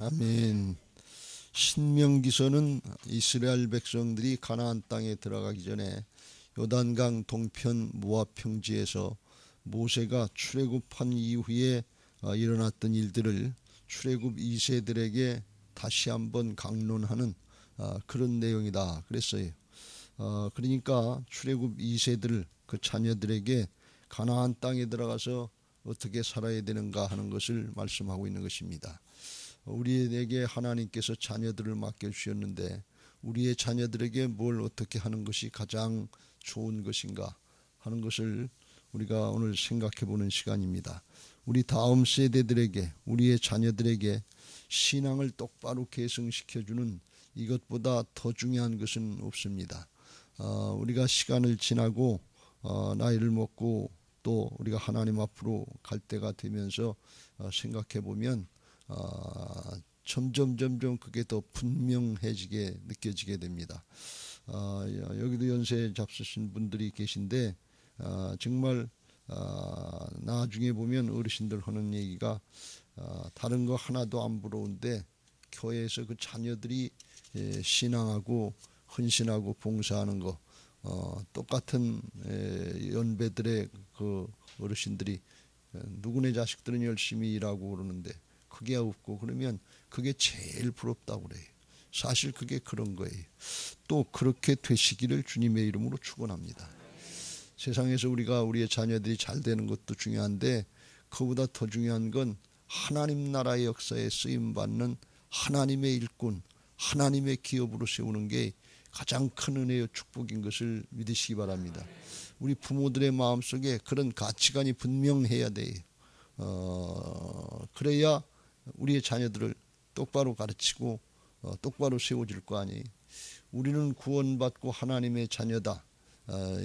아멘. 신명기서는 이스라엘 백성들이 가나안 땅에 들어가기 전에 요단강 동편 모압 평지에서 모세가 출애굽한 이후에 일어났던 일들을 출애굽 2세들에게 다시 한번 강론하는 그런 내용이다 그랬어요. 그러니까 출애굽 2세들 그 자녀들에게 가나안 땅에 들어가서 어떻게 살아야 되는가 하는 것을 말씀하고 있는 것입니다. 우리에게 하나님께서 자녀들을 맡겨주셨는데 우리의 자녀들에게 뭘 어떻게 하는 것이 가장 좋은 것인가 하는 것을 우리가 오늘 생각해 보는 시간입니다. 우리 다음 세대들에게, 우리의 자녀들에게 신앙을 똑바로 계승시켜주는 이것보다 더 중요한 것은 없습니다. 우리가 시간을 지나고 나이를 먹고 또 우리가 하나님 앞으로 갈 때가 되면서 생각해 보면 점점 그게 더 분명해지게 느껴지게 됩니다. 여기도 연세 잡수신 분들이 계신데 정말 나중에 보면 어르신들 하는 얘기가 다른 거 하나도 안 부러운데 교회에서 그 자녀들이 신앙하고 헌신하고 봉사하는 거 똑같은 연배들의 그 어르신들이 누구네 자식들은 열심히 일하고 그러는데 그게 없고 그러면 그게 제일 부럽다고 그래요. 사실 그게 그런 거예요. 또 그렇게 되시기를 주님의 이름으로 축원합니다. 세상에서 우리의 자녀들이 잘 되는 것도 중요한데 그보다 더 중요한 건 하나님 나라의 역사에 쓰임받는 하나님의 일꾼, 하나님의 기업으로 세우는 게 가장 큰 은혜요 축복인 것을 믿으시기 바랍니다. 우리 부모들의 마음속에 그런 가치관이 분명해야 돼요. 그래야 우리의 자녀들을 똑바로 가르치고 똑바로 세워줄 거 아니에요. 우리는 구원받고 하나님의 자녀다.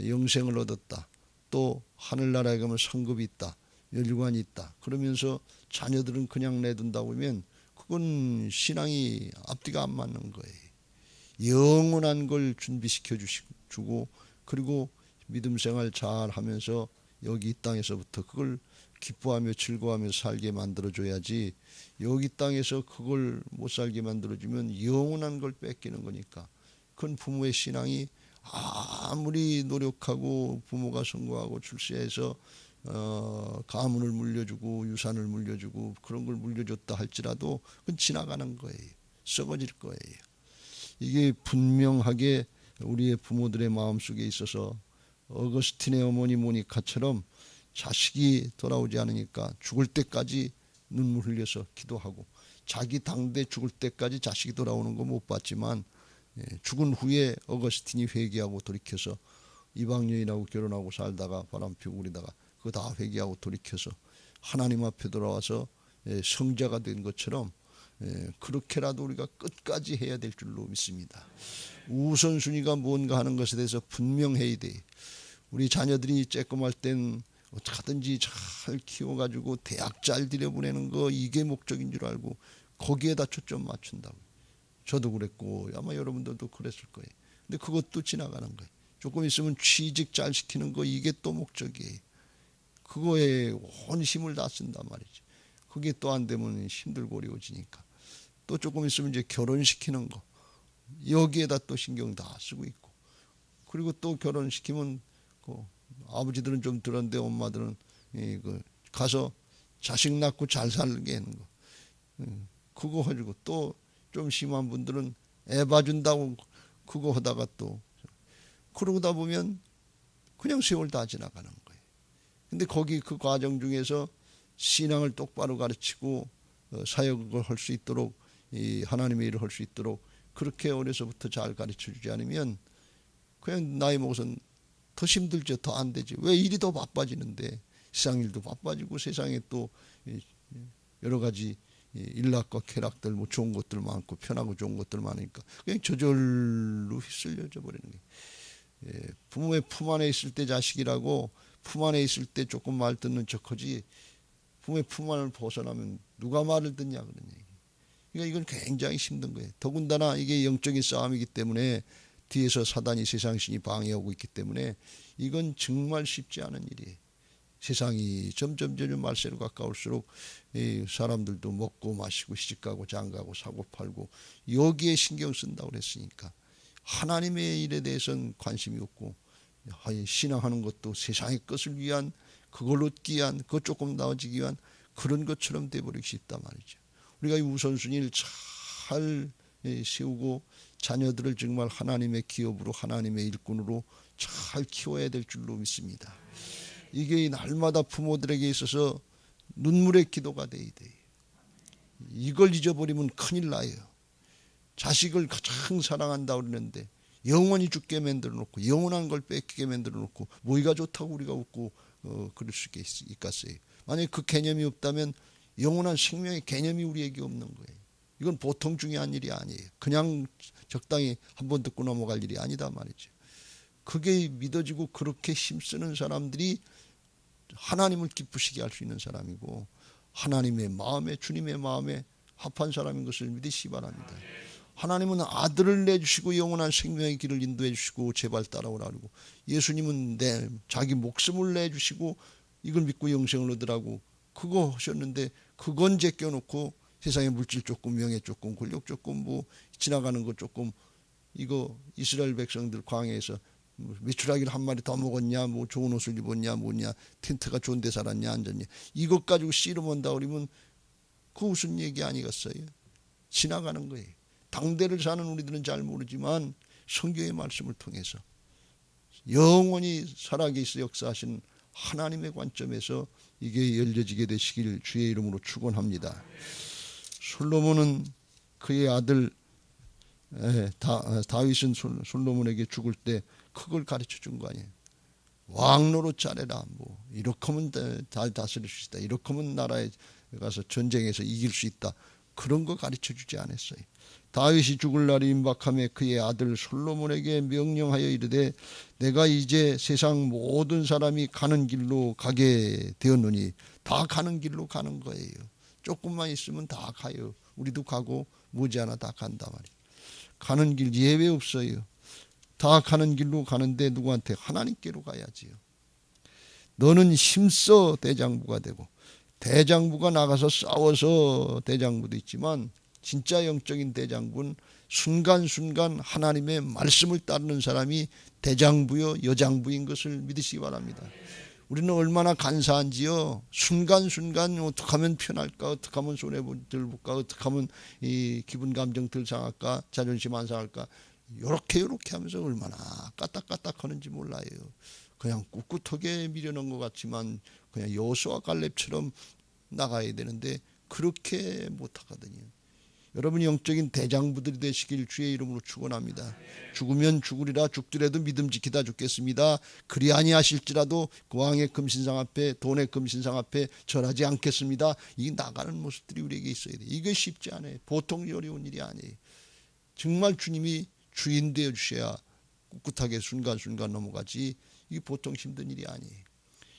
영생을 얻었다. 또 하늘나라에 가면 상급이 있다. 멸관이 있다. 그러면서 자녀들은 그냥 내둔다고 하면 그건 신앙이 앞뒤가 안 맞는 거예요. 영원한 걸 준비시켜 주고 그리고 믿음 생활 잘 하면서 여기 이 땅에서부터 그걸 기뻐하며 즐거워하며 살게 만들어줘야지 여기 땅에서 그걸 못 살게 만들어주면 영원한 걸 뺏기는 거니까 그건 부모의 신앙이 아무리 노력하고 부모가 성공하고 출세해서 가문을 물려주고 유산을 물려주고 그런 걸 물려줬다 할지라도 그건 지나가는 거예요. 썩어질 거예요. 이게 분명하게 우리의 부모들의 마음속에 있어서 어거스틴의 어머니 모니카처럼 자식이 돌아오지 않으니까 죽을 때까지 눈물 흘려서 기도하고 자기 당대 죽을 때까지 자식이 돌아오는 거 못 봤지만 죽은 후에 어거스틴이 회개하고 돌이켜서 이방인하고 결혼하고 살다가 바람피고 그러다가 그거 다 회개하고 돌이켜서 하나님 앞에 돌아와서 성자가 된 것처럼 그렇게라도 우리가 끝까지 해야 될 줄로 믿습니다. 우선순위가 뭔가 하는 것에 대해서 분명해야 돼. 우리 자녀들이 쬐끔할 땐 어떻게든지 잘 키워가지고 대학 잘 들여보내는 거 이게 목적인 줄 알고 거기에다 초점 맞춘다고. 저도 그랬고 아마 여러분들도 그랬을 거예요. 근데 그것도 지나가는 거예요. 조금 있으면 취직 잘 시키는 거 이게 또 목적이에요. 그거에 온 힘을 다 쓴단 말이죠. 그게 또 안 되면 힘들고 어려워지니까. 또 조금 있으면 이제 결혼시키는 거 여기에다 또 신경 다 쓰고 있고 그리고 또 결혼시키면 아버지들은 좀 들었는데 엄마들은 가서 자식 낳고 잘 살게 하는 거 그거 가지고 또 좀 심한 분들은 애 봐준다고 그거 하다가 또 그러다 보면 그냥 세월 다 지나가는 거예요. 근데 거기 그 과정 중에서 신앙을 똑바로 가르치고 사역을 할 수 있도록 하나님의 일을 할 수 있도록 그렇게 어려서부터 잘 가르쳐 주지 않으면 그냥 나이 먹어서는 더 힘들죠. 더 안 되지. 왜 일이 더 바빠지는데 세상 일도 바빠지고 세상에 또 여러 가지 일락과 쾌락들 뭐 좋은 것들 많고 편하고 좋은 것들 많으니까 그냥 저절로 휩쓸려져 버리는 거예요. 부모의 품 안에 있을 때 자식이라고 품 안에 있을 때 조금 말 듣는 척하지 부모의 품 안을 벗어나면 누가 말을 듣냐 그런 얘기. 그러니까 이건 굉장히 힘든 거예요. 더군다나 이게 영적인 싸움이기 때문에 뒤에서 사단이 세상신이 방해하고 있기 때문에 이건 정말 쉽지 않은 일이에요. 세상이 점점 말세로 가까울수록 이 사람들도 먹고 마시고 시집가고 장가고 사고 팔고 여기에 신경 쓴다고 그랬으니까 하나님의 일에 대해서는 관심이 없고 신앙하는 것도 세상의 것을 위한, 그걸 얻기 위한, 그것 조금 나아지기 위한 그런 것처럼 돼버리기 쉽단 말이죠. 우리가 이 우선순위를 잘 세우고 자녀들을 정말 하나님의 기업으로, 하나님의 일꾼으로 잘 키워야 될 줄로 믿습니다. 이게 날마다 부모들에게 있어서 눈물의 기도가 돼야 돼요. 이걸 잊어버리면 큰일 나요. 자식을 가장 사랑한다고 그러는데 영원히 죽게 만들어 놓고 영원한 걸 뺏기게 만들어 놓고 뭐가 좋다고 우리가 웃고 그럴 수 있겠어요. 만약에 그 개념이 없다면 영원한 생명의 개념이 우리에게 없는 거예요. 이건 보통 중요한 일이 아니에요. 그냥 적당히 한번 듣고 넘어갈 일이 아니다 말이죠. 그게 믿어지고 그렇게 힘쓰는 사람들이 하나님을 기쁘시게 할 수 있는 사람이고 하나님의 마음에, 주님의 마음에 합한 사람인 것을 믿으시기 바랍니다. 하나님은 아들을 내주시고 영원한 생명의 길을 인도해 주시고 제발 따라오라 그러고, 예수님은 자기 목숨을 내주시고 이걸 믿고 영생을 얻으라고 그거 하셨는데, 그건 제껴놓고 세상의 물질 조금, 명예 조금, 권력 조금, 뭐 지나가는 것 조금, 이거 이스라엘 백성들 광야에서 메추라기를 한 마리 더 먹었냐, 뭐 좋은 옷을 입었냐, 뭐냐, 텐트가 좋은 데 살았냐, 앉았냐, 이것 가지고 씨름한다 그러면 그 무슨 얘기 아니겠어요? 지나가는 거예요. 당대를 사는 우리들은 잘 모르지만 성경의 말씀을 통해서 영원히 살아계셔 역사하신 하나님의 관점에서 이게 열려지게 되시길 주의 이름으로 축원합니다. 솔로몬은 그의 아들 다윗은 솔로몬에게 죽을 때 그걸 가르쳐 준 거 아니에요. 왕 노릇 잘해라. 뭐 이렇게 하면 잘 다스릴 수 있다. 이렇게 하면 나라에 가서 전쟁에서 이길 수 있다. 그런 거 가르쳐 주지 않았어요. 다윗이 죽을 날이 임박함에 그의 아들 솔로몬에게 명령하여 이르되 내가 이제 세상 모든 사람이 가는 길로 가게 되었노니, 다 가는 길로 가는 거예요. 조금만 있으면 다 가요. 우리도 가고 머지않아 다 간다 말이에요. 가는 길 예외 없어요. 다 가는 길로 가는데 누구한테? 하나님께로 가야지요. 너는 힘써 대장부가 되고, 대장부가 나가서 싸워서 대장부도 있지만 진짜 영적인 대장부는 순간순간 하나님의 말씀을 따르는 사람이 대장부요 여장부인 것을 믿으시기 바랍니다. 우리는 얼마나 간사한지요. 순간순간 어떻게 하면 편할까, 어떻게 하면 손해 덜 볼까, 어떻게 하면 이 기분 감정 덜 상할까, 자존심 안 상할까, 요렇게 하면서 얼마나 까딱까딱 하는지 몰라요. 그냥 꿋꿋하게 밀어넣은 것 같지만 그냥 여호수아 갈렙처럼 나가야 되는데 그렇게 못하거든요. 여러분 영적인 대장부들이 되시길 주의 이름으로 축원합니다. 죽으면 죽으리라, 죽더라도 믿음 지키다 죽겠습니다. 그리 아니하실지라도 그 왕의 금신상 앞에, 돈의 금신상 앞에 절하지 않겠습니다. 이 나가는 모습들이 우리에게 있어야 돼요. 이게 쉽지 않아요. 보통 어려운 일이 아니에요. 정말 주님이 주인 되어 주셔야 꿋꿋하게 순간순간 넘어가지, 이게 보통 힘든 일이 아니에요.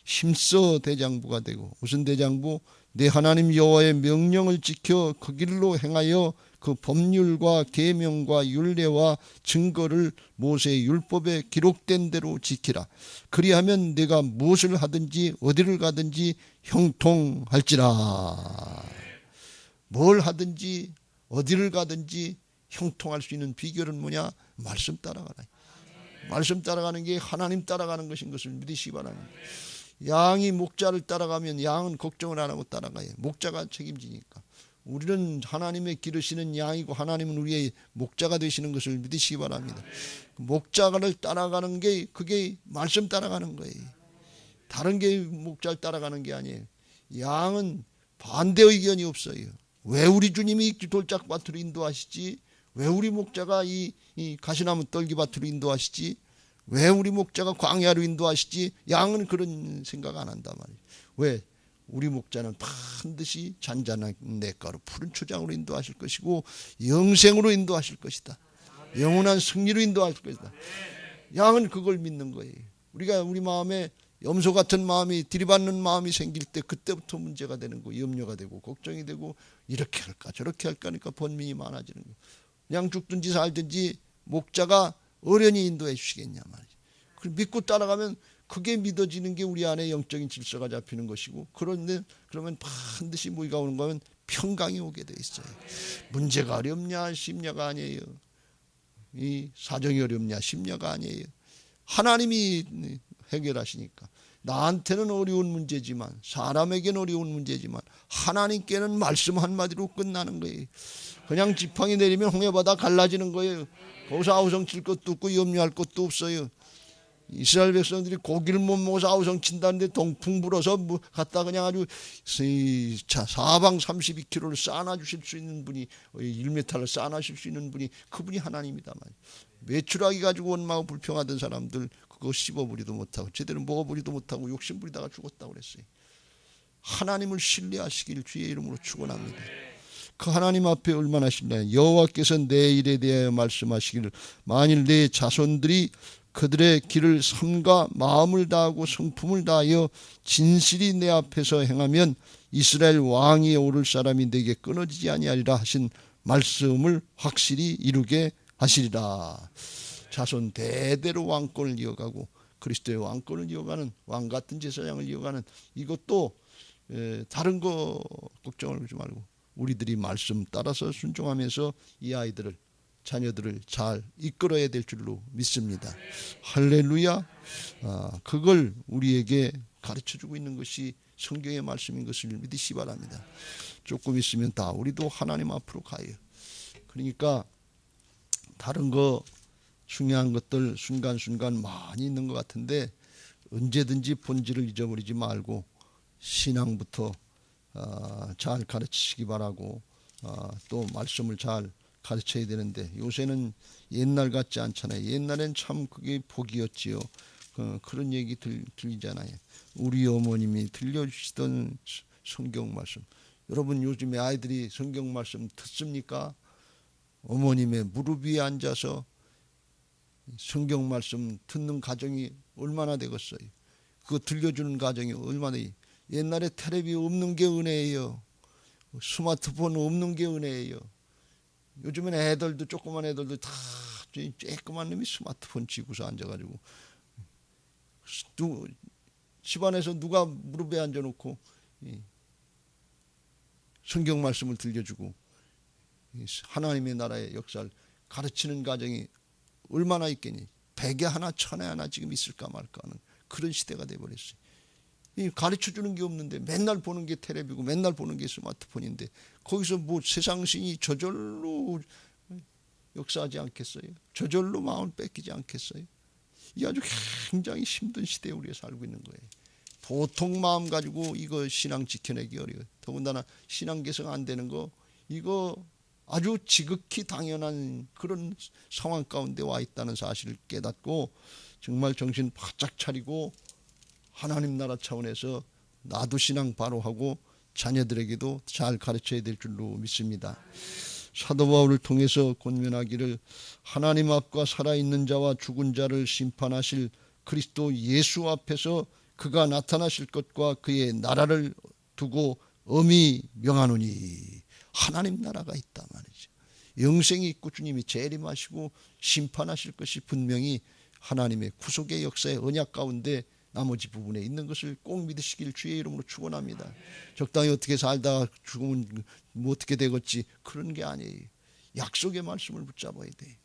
힘써 대장부가 되고, 무슨 대장부? 내 하나님 여호와의 명령을 지켜 그 길로 행하여 그 법률과 계명과 율례와 증거를 모세의 율법에 기록된 대로 지키라. 그리하면 내가 무엇을 하든지 어디를 가든지 형통할지라. 뭘 하든지 어디를 가든지 형통할 수 있는 비결은 뭐냐? 말씀 따라가라. 말씀 따라가는 게 하나님 따라가는 것인 것을 믿으시기 바랍니다. 양이 목자를 따라가면 양은 걱정을 안 하고 따라가요. 목자가 책임지니까. 우리는 하나님의 기르시는 양이고 하나님은 우리의 목자가 되시는 것을 믿으시기 바랍니다. 목자를 따라가는 게 그게 말씀 따라가는 거예요. 다른 게 목자를 따라가는 게 아니에요. 양은 반대 의견이 없어요. 왜 우리 주님이 돌짝밭으로 인도하시지? 왜 우리 목자가 이 가시나무 떨기밭으로 인도하시지? 왜 우리 목자가 광야로 인도하시지? 양은 그런 생각 안 한단 말이에요. 왜? 우리 목자는 반드시 잔잔한 냇가로 푸른 초장으로 인도하실 것이고 영생으로 인도하실 것이다. 영원한 승리로 인도하실 것이다. 양은 그걸 믿는 거예요. 우리가 우리 마음에 염소 같은 마음이, 들이받는 마음이 생길 때 그때부터 문제가 되는 거, 염려가 되고 걱정이 되고 이렇게 할까 저렇게 할까 하니까 번민이 많아지는 거예요. 그냥 죽든지 살든지 목자가 어련히 인도해 주시겠냐 말이죠. 믿고 따라가면 그게 믿어지는 게 우리 안에 영적인 질서가 잡히는 것이고, 그런데 그러면 반드시 뭐가 오는 거면 평강이 오게 돼 있어요. 문제가 어렵냐 심려가 아니에요. 이 사정이 어렵냐 심려가 아니에요. 하나님이 해결하시니까. 나한테는 어려운 문제지만, 사람에게는 어려운 문제지만 하나님께는 말씀 한마디로 끝나는 거예요. 그냥 지팡이 내리면 홍해바다 갈라지는 거예요. 거기서 아우성 칠 것도 없고 염려할 것도 없어요. 이스라엘 백성들이 고기를 못 먹어서 아우성 친다는데 동풍 불어서 뭐 갖다 그냥 아주 사방 32km를 쌓아놔 주실 수 있는 분이, 1m를 쌓아놔 주실 수 있는 분이 그분이 하나님이다만, 메추라기 가지고 원망하고 불평하던 사람들 그거 씹어버리도 못하고 제대로 먹어버리도 못하고 욕심 부리다가 죽었다고 그랬어요. 하나님을 신뢰하시길 주의 이름으로 축원합니다. 그 하나님 앞에 얼마나 신뢰해요. 여호와께서 내 일에 대하여 말씀하시기를, 만일 내 자손들이 그들의 길을 삼가 마음을 다하고 성품을 다하여 진실이 내 앞에서 행하면 이스라엘 왕위에 오를 사람이 내게 끊어지지 아니하리라 하신 말씀을 확실히 이루게 하시리라. 자손 대대로 왕권을 이어가고 그리스도의 왕권을 이어가는, 왕 같은 제사장을 이어가는, 이것도 다른 거 걱정을 하지 말고 우리들이 말씀 따라서 순종하면서 이 아이들을, 자녀들을 잘 이끌어야 될 줄로 믿습니다. 할렐루야. 그걸 우리에게 가르쳐주고 있는 것이 성경의 말씀인 것을 믿으시 바랍니다. 조금 있으면 다 우리도 하나님 앞으로 가요. 그러니까 다른 거 중요한 것들 순간순간 많이 있는 것 같은데, 언제든지 본질을 잊어버리지 말고 신앙부터 잘 가르치시기 바라고, 또 말씀을 잘 가르쳐야 되는데 요새는 옛날 같지 않잖아요. 옛날엔 참 그게 복이었지요. 그런 얘기 들리잖아요. 우리 어머님이 들려주시던 성경 말씀. 여러분 요즘에 아이들이 성경 말씀 듣습니까? 어머님의 무릎 위에 앉아서 성경 말씀 듣는 가정이 얼마나 되겠어요. 그거 들려주는 가정이 얼마나. 옛날에 텔레비 없는 게 은혜예요. 스마트폰 없는 게 은혜예요. 요즘엔 애들도, 조그만 애들도 다 쬐끄만 놈이 스마트폰 쥐고서 앉아가지고, 집안에서 누가 무릎에 앉아놓고 성경 말씀을 들려주고 하나님의 나라의 역사를 가르치는 가정이 얼마나 있겠니. 100에 하나 1000에 하나 지금 있을까 말까 하는 그런 시대가 돼버렸어요. 가르쳐주는 게 없는데 맨날 보는 게 텔레비고 맨날 보는 게 스마트폰인데, 거기서 뭐 세상신이 저절로 역사하지 않겠어요? 저절로 마음을 뺏기지 않겠어요? 이 아주 굉장히 힘든 시대에 우리가 살고 있는 거예요. 보통 마음 가지고 이거 신앙 지켜내기 어려워요. 더군다나 신앙 개성 안 되는 거, 이거 아주 지극히 당연한 그런 상황 가운데 와 있다는 사실을 깨닫고 정말 정신 바짝 차리고 하나님 나라 차원에서 나도 신앙 바로 하고 자녀들에게도 잘 가르쳐야 될 줄로 믿습니다. 사도 바울을 통해서 권면하기를, 하나님 앞과 살아있는 자와 죽은 자를 심판하실 그리스도 예수 앞에서 그가 나타나실 것과 그의 나라를 두고 엄히 명하노니. 하나님 나라가 있다 말이죠. 영생이 있고 주님이 재림하시고 심판하실 것이 분명히 하나님의 구속의 역사의 언약 가운데 나머지 부분에 있는 것을 꼭 믿으시길 주의 이름으로 축원합니다. 적당히 어떻게 살다 죽으면 뭐 어떻게 되겠지, 그런 게 아니에요. 약속의 말씀을 붙잡아야 돼.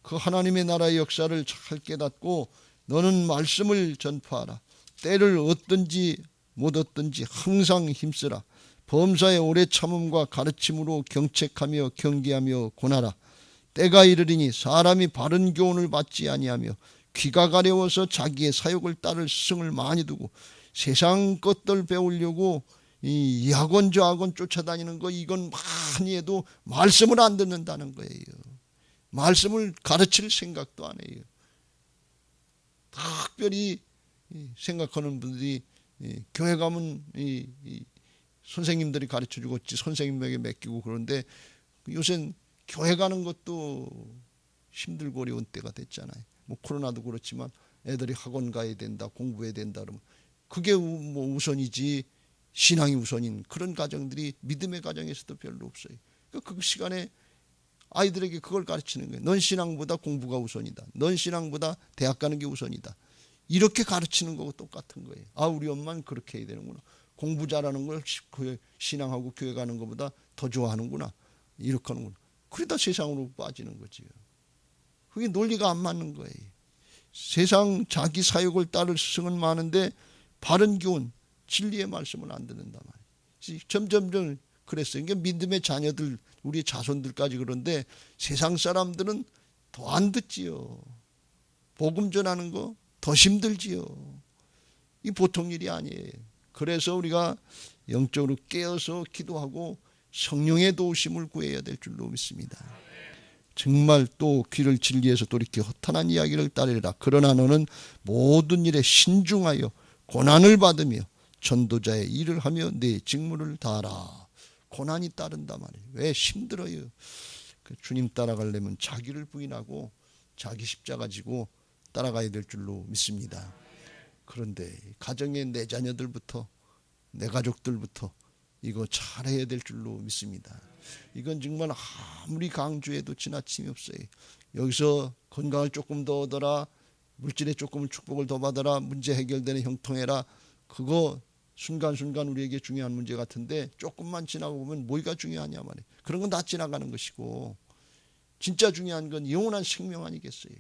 그 하나님의 나라의 역사를 잘 깨닫고 너는 말씀을 전파하라. 때를 얻든지 못 얻든지 항상 힘쓰라. 범사의 오래 참음과 가르침으로 경책하며 경계하며 권하라. 때가 이르리니 사람이 바른 교훈을 받지 아니하며 귀가 가려워서 자기의 사욕을 따를 스승을 많이 두고 세상 것들 배우려고 이 학원 저 학원 쫓아다니는 거, 이건 많이 해도 말씀을 안 듣는다는 거예요. 말씀을 가르칠 생각도 안 해요. 특별히 생각하는 분들이 교회 가면 선생님들이 가르쳐주고 선생님에게 맡기고, 그런데 요새는 교회 가는 것도 힘들고 어려운 때가 됐잖아요. 뭐 코로나도 그렇지만 애들이 학원 가야 된다, 공부해야 된다 그러면 그게 뭐 우선이지 신앙이 우선인 그런 가정들이 믿음의 가정에서도 별로 없어요. 그러니까 그 시간에 아이들에게 그걸 가르치는 거예요. 넌 신앙보다 공부가 우선이다. 넌 신앙보다 대학 가는 게 우선이다. 이렇게 가르치는 거고 똑같은 거예요. 아, 우리 엄마는 그렇게 해야 되는구나. 공부 잘하는 걸 신앙하고 교회 가는 것보다 더 좋아하는구나. 이렇게 하는구나. 그러다 세상으로 빠지는 거지요. 그게 논리가 안 맞는 거예요. 세상 자기 사욕을 따를 스승은 많은데 바른 교훈, 진리의 말씀은 안 듣는단 말이에요. 점점 그랬어요. 그러니까 믿음의 자녀들, 우리 자손들까지 그런데 세상 사람들은 더 안 듣지요. 복음 전하는 거 더 힘들지요. 이 보통 일이 아니에요. 그래서 우리가 영적으로 깨어서 기도하고 성령의 도우심을 구해야 될 줄로 믿습니다. 정말 또 귀를 진리에서 돌이켜 허탄한 이야기를 따르라. 그러나 너는 모든 일에 신중하여 고난을 받으며 전도자의 일을 하며 내 직무를 다하라. 고난이 따른단 말이에요. 왜? 힘들어요. 주님 따라가려면 자기를 부인하고 자기 십자가 지고 따라가야 될 줄로 믿습니다. 그런데 가정의 내 자녀들부터 내 가족들부터 이거 잘해야 될 줄로 믿습니다. 이건 정말 아무리 강조해도 지나침이 없어요. 여기서 건강을 조금 더 얻어라, 물질에 조금 축복을 더 받아라, 문제 해결되는 형통해라. 그거 순간순간 우리에게 중요한 문제 같은데 조금만 지나고 보면 뭐가 중요하냐 말이에요. 그런 건 다 지나가는 것이고 진짜 중요한 건 영원한 생명 아니겠어요.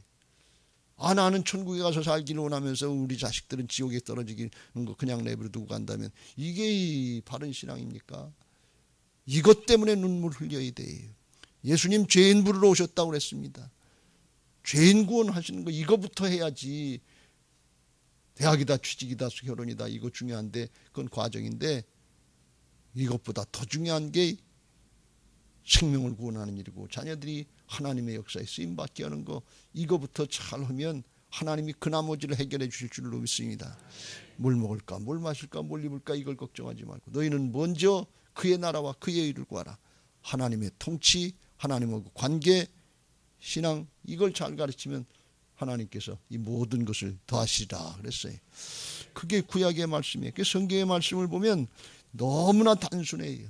아, 나는 천국에 가서 살기를 원하면서 우리 자식들은 지옥에 떨어지는 거 그냥 내버려 두고 간다면 이게 바른 신앙입니까? 이것 때문에 눈물 흘려야 돼요. 예수님 죄인 부르러 오셨다고 그랬습니다. 죄인 구원하시는 거 이거부터 해야지. 대학이다, 취직이다, 결혼이다 이거 중요한데 그건 과정인데 이것보다 더 중요한 게 생명을 구원하는 일이고 자녀들이 하나님의 역사에 쓰임받게 하는 거 이거부터 잘하면 하나님이 그 나머지를 해결해 주실 줄로 믿습니다. 뭘 먹을까, 뭘 마실까, 뭘 입을까 이걸 걱정하지 말고 너희는 먼저 그의 나라와 그의 의를 구하라. 하나님의 통치, 하나님하고 관계, 신앙 이걸 잘 가르치면 하나님께서 이 모든 것을 더하시리라 그랬어요. 그게 구약의 말씀이에요. 그 성경의 말씀을 보면 너무나 단순해요.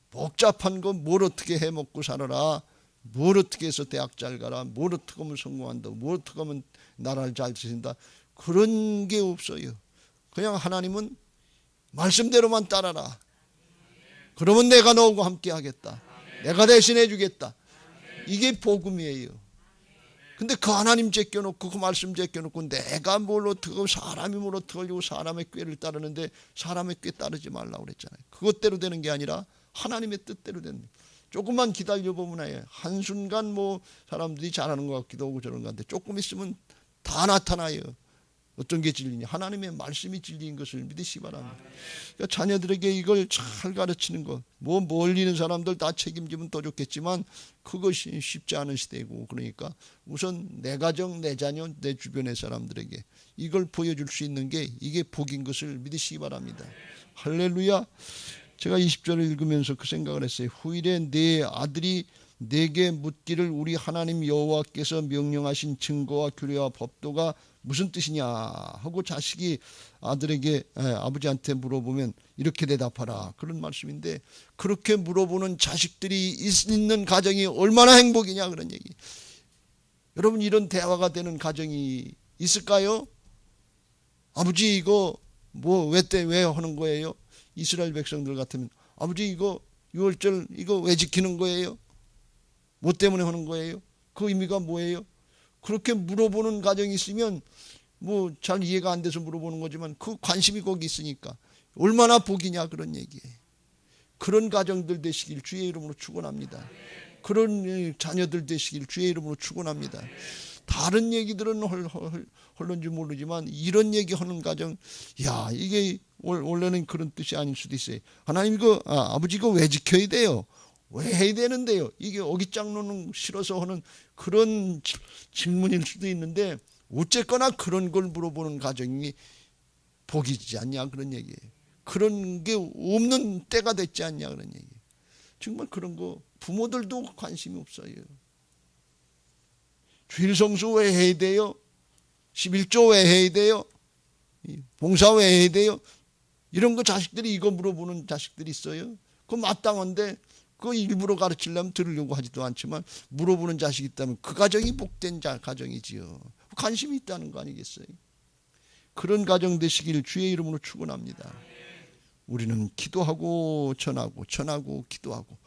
복잡한 거 뭘 어떻게 해 먹고 살아라, 뭘 어떻게 해서 대학 잘 가라, 뭘 어떻게 하면 성공한다, 뭘 어떻게 하면 나라를 잘 지킨다 그런 게 없어요. 그냥 하나님은 말씀대로만 따라라. 그러면 내가 너하고 함께 하겠다. 내가 대신해 주겠다. 이게 복음이에요. 근데 그 하나님 제껴놓고 그 말씀 제껴놓고 내가 뭘 어떻게 하고 사람이 뭘 어떻게 하려고 사람의 꾀를 따르는데 사람의 꾀 따르지 말라고 그랬잖아요. 그것대로 되는 게 아니라 하나님의 뜻대로 되는 거예요. 조금만 기다려보면 한순간 뭐 사람들이 잘하는 것 같기도 하고 저런 것 같은데 조금 있으면 다 나타나요. 어떤 게 진리냐? 하나님의 말씀이 진리인 것을 믿으시기 바랍니다. 그러니까 자녀들에게 이걸 잘 가르치는 것, 뭐 멀리 있는 사람들 다 책임지면 더 좋겠지만 그것이 쉽지 않은 시대고 그러니까 우선 내 가정, 내 자녀, 내 주변의 사람들에게 이걸 보여줄 수 있는 게 이게 복인 것을 믿으시기 바랍니다. 할렐루야. 제가 20절을 읽으면서 그 생각을 했어요. 후일에 내 아들이 내게 묻기를 우리 하나님 여호와께서 명령하신 증거와 규례와 법도가 무슨 뜻이냐 하고 자식이 아버지한테 물어보면 이렇게 대답하라 그런 말씀인데 그렇게 물어보는 자식들이 있는 가정이 얼마나 행복이냐 그런 얘기. 여러분 이런 대화가 되는 가정이 있을까요? 아버지 이거 뭐 왜 하는 거예요? 이스라엘 백성들 같으면 아버지 이거 6월절 이거 왜 지키는 거예요? 뭐 때문에 하는 거예요? 그 의미가 뭐예요? 그렇게 물어보는 가정이 있으면 뭐 잘 이해가 안 돼서 물어보는 거지만 그 관심이 거기 있으니까 얼마나 복이냐 그런 얘기예요. 그런 가정들 되시길 주의 이름으로 축원합니다. 그런 자녀들 되시길 주의 이름으로 축원합니다. 다른 얘기들은 헐런지 모르지만 이런 얘기하는 가정, 야 이게 원래는 그런 뜻이 아닐 수도 있어요. 하나님 이거 아버지 이거 왜 지켜야 돼요? 왜 해야 되는데요? 이게 어깃장 놓는 싫어서 하는 그런 질문일 수도 있는데 어쨌거나 그런 걸 물어보는 가정이 복이지 않냐 그런 얘기예요. 그런 게 없는 때가 됐지 않냐 그런 얘기예요. 정말 그런 거 부모들도 관심이 없어요. 주일 성수 왜 해야 돼요? 11조 왜 해야 돼요? 봉사 왜 해야 돼요? 이런 거 자식들이 이거 물어보는 자식들이 있어요. 그거 마땅한데 그거 일부러 가르치려면 들으려고 하지도 않지만 물어보는 자식이 있다면 그 가정이 복된 가정이지요. 관심이 있다는 거 아니겠어요? 그런 가정 되시길 주의 이름으로 축원합니다. 우리는 기도하고 전하고 전하고 기도하고,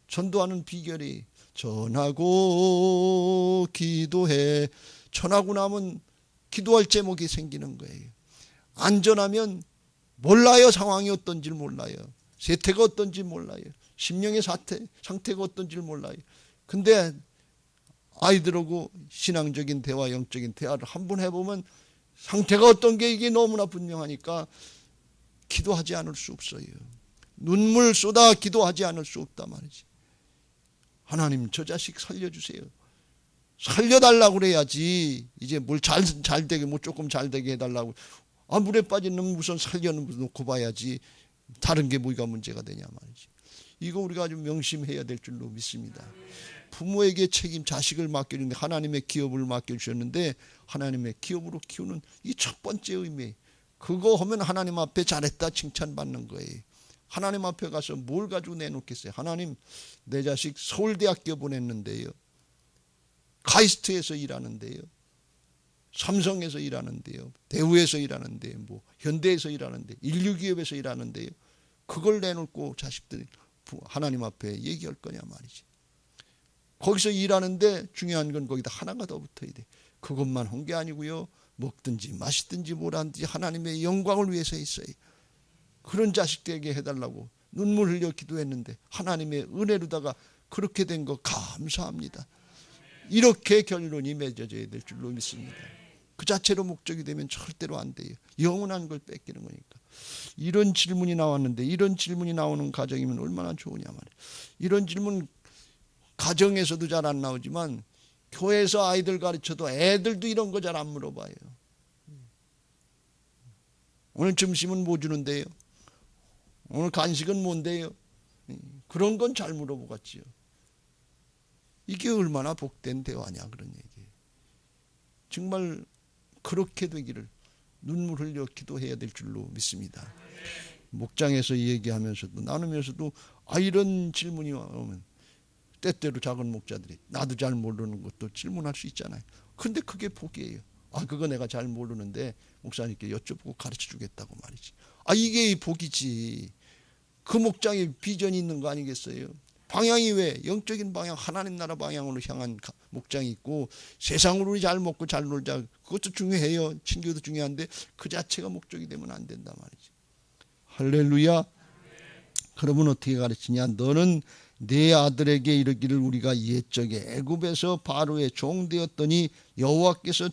전도하는 비결이 전하고 기도해. 전하고 나면 기도할 제목이 생기는 거예요. 안 전하면 몰라요. 상황이 어떤지 몰라요. 세태가 어떤지 몰라요. 심령의 상태가 어떤지 몰라요. 근데 아이들하고 신앙적인 대화, 영적인 대화를 한번 해보면 상태가 어떤 게 이게 너무나 분명하니까 기도하지 않을 수 없어요. 눈물 쏟아 기도하지 않을 수 없단 말이지. 하나님, 저 자식 살려주세요. 살려달라고 그래야지. 이제 뭘 잘 되게, 뭐 조금 잘 되게 해달라고. 물에 빠지는 우선 살려놓고 봐야지. 다른 게 뭐가 문제가 되냐 말이지. 이거 우리가 아주 명심해야 될 줄로 믿습니다. 부모에게 책임, 자식을 맡겨주는데 하나님의 기업을 맡겨주셨는데 하나님의 기업으로 키우는 이 첫 번째 의미, 그거 하면 하나님 앞에 잘했다 칭찬받는 거예요. 하나님 앞에 가서 뭘 가지고 내놓겠어요. 하나님, 내 자식 서울대학교 보냈는데요, 카이스트에서 일하는데요, 삼성에서 일하는데요, 대우에서 일하는데요, 뭐 현대에서 일하는데, 인류기업에서 일하는데요, 그걸 내놓고 자식들이 하나님 앞에 얘기할 거냐 말이지. 거기서 일하는데 중요한 건 거기다 하나가 더 붙어야 돼. 그것만 한 게 아니고요, 먹든지 마시든지 뭐라든지 하나님의 영광을 위해서 했어요. 그런 자식들에게 해달라고 눈물 흘려 기도했는데 하나님의 은혜로다가 그렇게 된 거 감사합니다. 이렇게 결론이 맺어져야 될 줄로 믿습니다. 그 자체로 목적이 되면 절대로 안 돼요. 영원한 걸 뺏기는 거니까. 이런 질문이 나왔는데, 이런 질문이 나오는 가정이면 얼마나 좋으냐 말이에요. 이런 질문 가정에서도 잘 안 나오지만 교회에서 아이들 가르쳐도 애들도 이런 거 잘 안 물어봐요. 오늘 점심은 뭐 주는데요? 오늘 간식은 뭔데요? 그런 건 잘 물어보겠지요. 이게 얼마나 복된 대화냐, 그런 얘기예요. 정말 그렇게 되기를 눈물 흘려 기도해야 될 줄로 믿습니다. 목장에서 얘기하면서도 나누면서도 이런 질문이 오면 때때로 작은 목자들이 나도 잘 모르는 것도 질문할 수 있잖아요. 근데 그게 복이에요. 그거 내가 잘 모르는데 목사님께 여쭤보고 가르쳐 주겠다고 말이지. 이게 복이지. 그 목장에 비전이 있는 거 아니겠어요? 방향이 왜? 영적인 방향, 하나님 나라 방향으로 향한 목장이 있고, 세상으로 우리 잘 먹고 잘 놀자, 그것도 중요해요. 친교도 중요한데 그 자체가 목적이 되면 안 된단 말이지. 할렐루야. 그러면 어떻게 가르치냐? 너는 네 아들에게 이르기를 우리가 옛적에 애굽에서 바로의 종 되었더니 여호와께서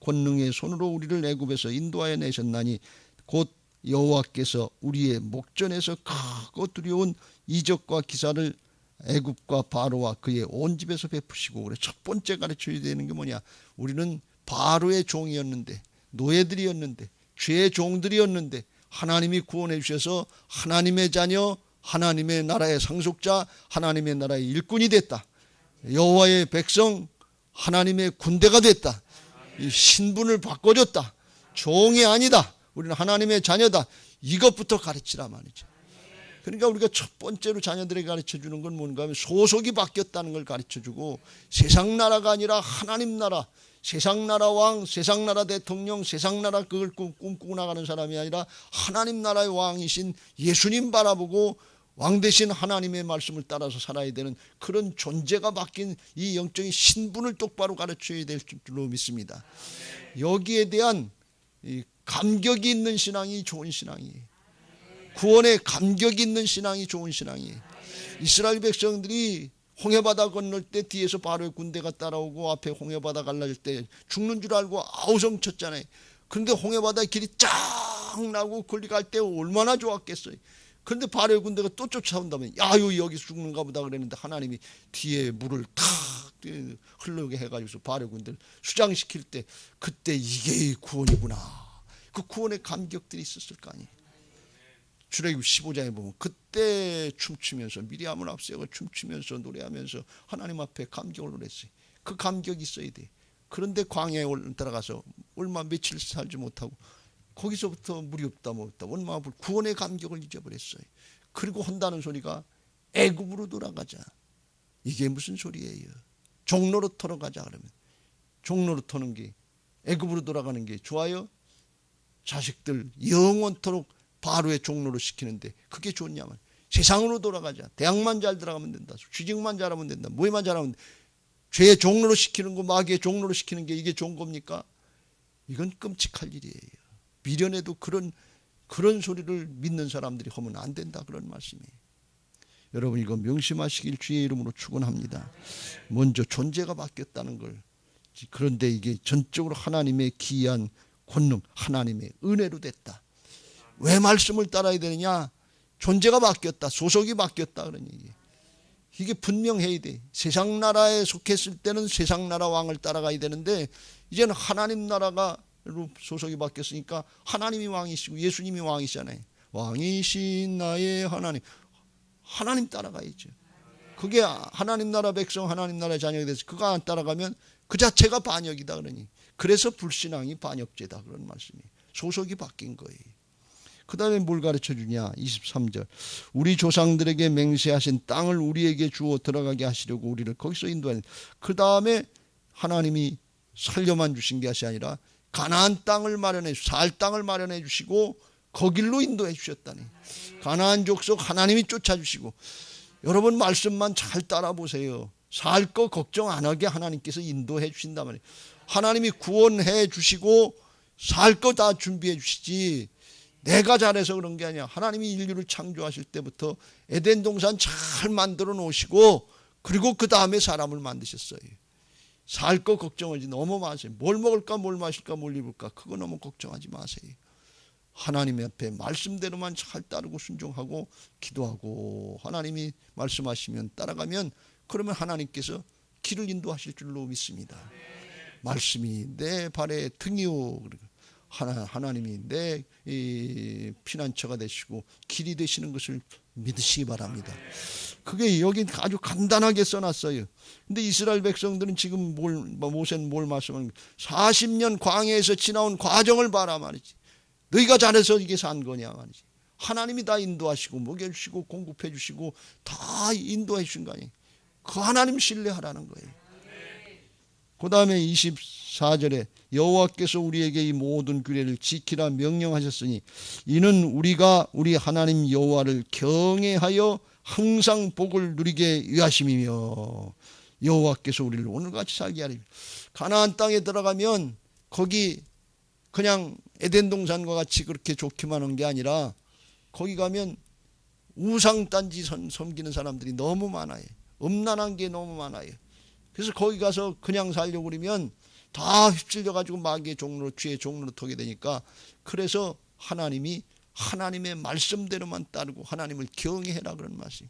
권능의 손으로 우리를 애굽에서 인도하여 내셨나니 곧 여호와께서 우리의 목전에서 크고 두려운 이적과 기사를 애굽과 바로와 그의 온 집에서 베푸시고. 그래, 첫 번째 가르쳐야 되는 게 뭐냐? 우리는 바로의 종이었는데, 노예들이었는데, 죄의 종들이었는데 하나님이 구원해 주셔서 하나님의 자녀, 하나님의 나라의 상속자, 하나님의 나라의 일꾼이 됐다. 여호와의 백성, 하나님의 군대가 됐다. 이 신분을 바꿔줬다. 종이 아니다. 우리는 하나님의 자녀다. 이것부터 가르치라 말이죠. 그러니까 우리가 첫 번째로 자녀들에게 가르쳐주는 건 뭔가 하면 소속이 바뀌었다는 걸 가르쳐주고, 세상 나라가 아니라 하나님 나라, 세상 나라 왕, 세상 나라 대통령, 세상 나라 그걸 꿈꾸고 나가는 사람이 아니라 하나님 나라의 왕이신 예수님 바라보고 왕 대신 하나님의 말씀을 따라서 살아야 되는 그런 존재가 바뀐 이 영적인 신분을 똑바로 가르쳐야 될 줄로 믿습니다. 여기에 대한 이 감격이 있는 신앙이 좋은 신앙이에요. 구원에 감격이 있는 신앙이 좋은 신앙이에요. 이스라엘 백성들이 홍해바다 건널 때 뒤에서 바로의 군대가 따라오고 앞에 홍해바다 갈라질 때 죽는 줄 알고 아우성 쳤잖아요. 그런데 홍해바다의 길이 쫙 나고 거기 갈 때 얼마나 좋았겠어요. 그런데 바로의 군대가 또 쫓아온다면 여기 죽는가 보다 그랬는데 하나님이 뒤에 물을 탁 흘러게 해가지고 바로의 군대를 수장시킬 때 그때 이게 구원이구나. 그 구원의 감격들이 있었을 거 아니에요. 출애굽 15장에 보면 그때 춤추면서 미리암을 앞세우고 춤추면서 노래하면서 하나님 앞에 감격을 노랬어요. 그 감격이 있어야 돼. 그런데 광야에 들어가서 얼마 며칠 살지 못하고 거기서부터 물이 없다 뭐 없다 얼마 구원의 감격을 잊어버렸어요. 그리고 한다는 소리가 애굽으로 돌아가자. 이게 무슨 소리예요? 종로로 터러 가자 그러면 종로로 터는 게 애굽으로 돌아가는 게 좋아요? 자식들 영원토록 바로의 종로로 시키는데 그게 좋냐면, 세상으로 돌아가자. 대학만 잘 들어가면 된다. 취직만 잘하면 된다. 뭐만 잘하면 된다. 죄의 종로로 시키는 거, 마귀의 종로로 시키는 게 이게 좋은 겁니까? 이건 끔찍할 일이에요. 미련에도 그런 소리를 믿는 사람들이 하면 안 된다, 그런 말씀이에요. 여러분, 이거 명심하시길 주의 이름으로 축원합니다. 먼저 존재가 바뀌었다는 걸. 그런데 이게 전적으로 하나님의 기이한 권능, 하나님의 은혜로 됐다. 왜 말씀을 따라야 되느냐? 존재가 바뀌었다, 소속이 바뀌었다, 그런 얘기예요. 이게 분명해야 돼. 세상 나라에 속했을 때는 세상 나라 왕을 따라가야 되는데, 이제는 하나님 나라가 소속이 바뀌었으니까 하나님이 왕이시고 예수님이 왕이시잖아요. 왕이신 나의 하나님 따라가야죠. 그게 하나님 나라 백성, 하나님 나라 자녀가 돼서 그거 안 따라가면 그 자체가 반역이다, 그러니. 그래서 불신앙이 반역죄다, 그런 말씀이에요. 소속이 바뀐 거예요. 그 다음에 뭘 가르쳐 주냐? 23절. 우리 조상들에게 맹세하신 땅을 우리에게 주어 들어가게 하시려고 우리를 거기서 인도하는. 그 다음에 하나님이 살려만 주신 것이 아니라 가나안 땅을 마련해, 살 땅을 마련해 주시고 거길로 인도해 주셨다니. 가나안 족속 하나님이 쫓아주시고. 여러분, 말씀만 잘 따라 보세요. 살 거 걱정 안 하게 하나님께서 인도해 주신단 말이에요. 하나님이 구원해 주시고 살 거 다 준비해 주시지, 내가 잘해서 그런 게 아니야. 하나님이 인류를 창조하실 때부터 에덴 동산 잘 만들어 놓으시고, 그리고 그 다음에 사람을 만드셨어요. 살 거 걱정하지 너무 마세요. 뭘 먹을까, 뭘 마실까, 뭘 입을까, 그거 너무 걱정하지 마세요. 하나님 앞에 말씀대로만 잘 따르고 순종하고 기도하고, 하나님이 말씀하시면 따라가면, 그러면 하나님께서 길을 인도하실 줄로 믿습니다. 말씀이 내 발의 등이요, 하나님이 내 피난처가 되시고 길이 되시는 것을 믿으시기 바랍니다. 그게 여기 아주 간단하게 써놨어요. 근데 이스라엘 백성들은 지금 모세는 뭘 말씀하는 거예요? 40년 광야에서 지나온 과정을 봐라 말이지. 너희가 잘해서 이게 산 거냐 말이지. 하나님이 다 인도하시고 먹여주시고 공급해 주시고 다 인도해 주신 거 아니에요. 그 하나님 신뢰하라는 거예요. 그 다음에 24절에 여호와께서 우리에게 이 모든 규례를 지키라 명령하셨으니 이는 우리가 우리 하나님 여호와를 경외하여 항상 복을 누리게 위하심이며, 여호와께서 우리를 오늘같이 살게 하리라. 가나안 땅에 들어가면 거기 그냥 에덴 동산과 같이 그렇게 좋기만 한 게 아니라, 거기 가면 우상단지 섬기는 사람들이 너무 많아요. 음란한 게 너무 많아요. 그래서 거기 가서 그냥 살려고 그러면 다 휩쓸려가지고 마귀의 종로로, 죄의 종로로 터게 되니까, 그래서 하나님이 하나님의 말씀대로만 따르고 하나님을 경외해라, 그런 말씀.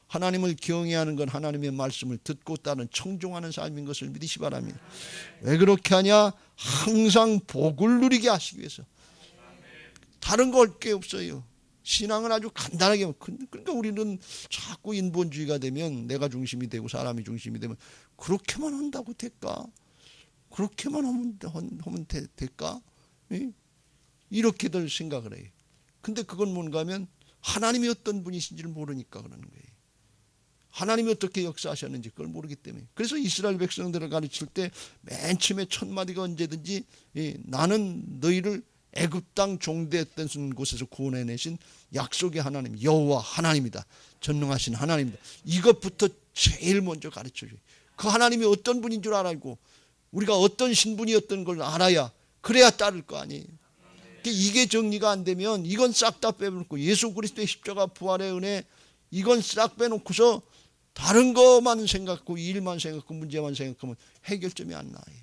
하나님을 경외하는 건 하나님의 말씀을 듣고 따르는 청종하는 삶인 것을 믿으시 바랍니다. 왜 그렇게 하냐? 항상 복을 누리게 하시기 위해서. 다른 거 할 게 없어요. 신앙은 아주 간단하게. 그러니까 우리는 자꾸 인본주의가 되면, 내가 중심이 되고 사람이 중심이 되면, 그렇게만 한다고 될까? 그렇게만 하면 될까? 이렇게들 생각을 해요. 근데 그건 뭔가 하면 하나님이 어떤 분이신지를 모르니까 그러는 거예요. 하나님이 어떻게 역사하셨는지 그걸 모르기 때문에. 그래서 이스라엘 백성들을 가르칠 때 맨 처음에 첫 마디가 언제든지 나는 너희를 애굽 땅 종되었던 곳에서 구원해내신 약속의 하나님 여호와 하나님이다. 전능하신 하나님이다. 이것부터 제일 먼저 가르쳐줘요. 그 하나님이 어떤 분인 줄 알고 우리가 어떤 신분이었던 걸 알아야, 그래야 따를 거 아니에요. 이게 정리가 안 되면 이건 싹 다 빼놓고 예수 그리스도의 십자가 부활의 은혜 이건 싹 빼놓고서 다른 것만 생각하고 일만 생각하고 문제만 생각하면 해결점이 안 나와요.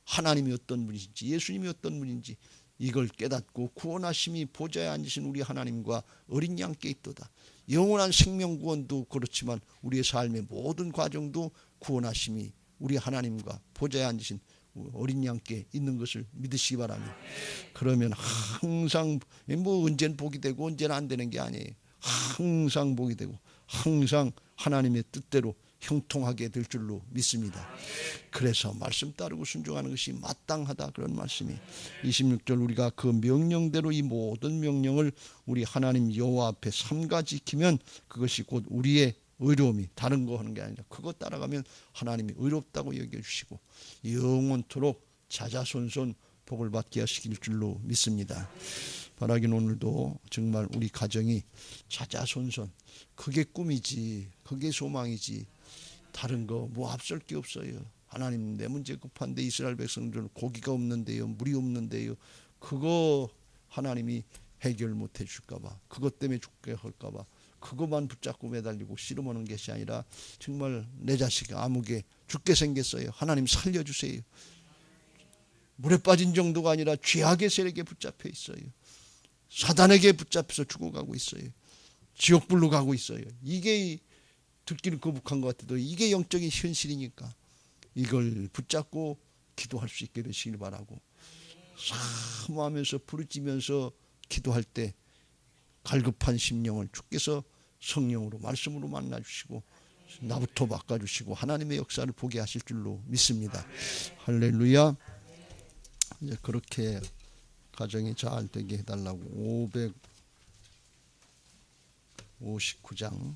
하나님이 어떤 분이신지 예수님이 어떤 분인지 이걸 깨닫고 구원하심이 보좌에 앉으신 우리 하나님과 어린 양께 있도다. 영원한 생명 구원도 그렇지만 우리의 삶의 모든 과정도 구원하심이 우리 하나님과 보좌에 앉으신 어린 양께 있는 것을 믿으시기 바랍니다. 그러면 항상 언제는 복이 되고 언제는 안 되는 게 아니에요. 항상 복이 되고 항상 하나님의 뜻대로 형통하게 될 줄로 믿습니다. 그래서 말씀 따르고 순종하는 것이 마땅하다, 그런 말씀이 26절 우리가 그 명령대로 이 모든 명령을 우리 하나님 여호와 앞에 삼가 지키면 그것이 곧 우리의 의로움이, 다른 거 하는 게 아니라 그거 따라가면 하나님이 의롭다고 여겨주시고 영원토록 자자손손 복을 받게 하시길 줄로 믿습니다. 바라긴 오늘도 정말 우리 가정이 자자손손, 그게 꿈이지, 그게 소망이지, 다른 거 뭐 앞설 게 없어요. 하나님, 내 문제 급한데 이스라엘 백성들은 고기가 없는데요, 물이 없는데요, 그거 하나님이 해결 못 해줄까봐, 그것 때문에 죽게 할까봐 그것만 붙잡고 매달리고 씨름하는 것이 아니라 정말 내 자식 아무개 죽게 생겼어요, 하나님 살려주세요. 물에 빠진 정도가 아니라 죄악의 세력에 붙잡혀 있어요. 사단에게 붙잡혀서 죽어가고 있어요. 지옥불로 가고 있어요. 이게 듣기는 거북한 것 같아도 이게 영적인 현실이니까 이걸 붙잡고 기도할 수 있게 되시길 바라고, 사모하면서 부르짖으면서 기도할 때 갈급한 심령을 주께서 성령으로 말씀으로 만나주시고 나부터 바꿔주시고 하나님의 역사를 보게 하실 줄로 믿습니다. 할렐루야. 이제 그렇게 가정이 잘 되게 해달라고 559장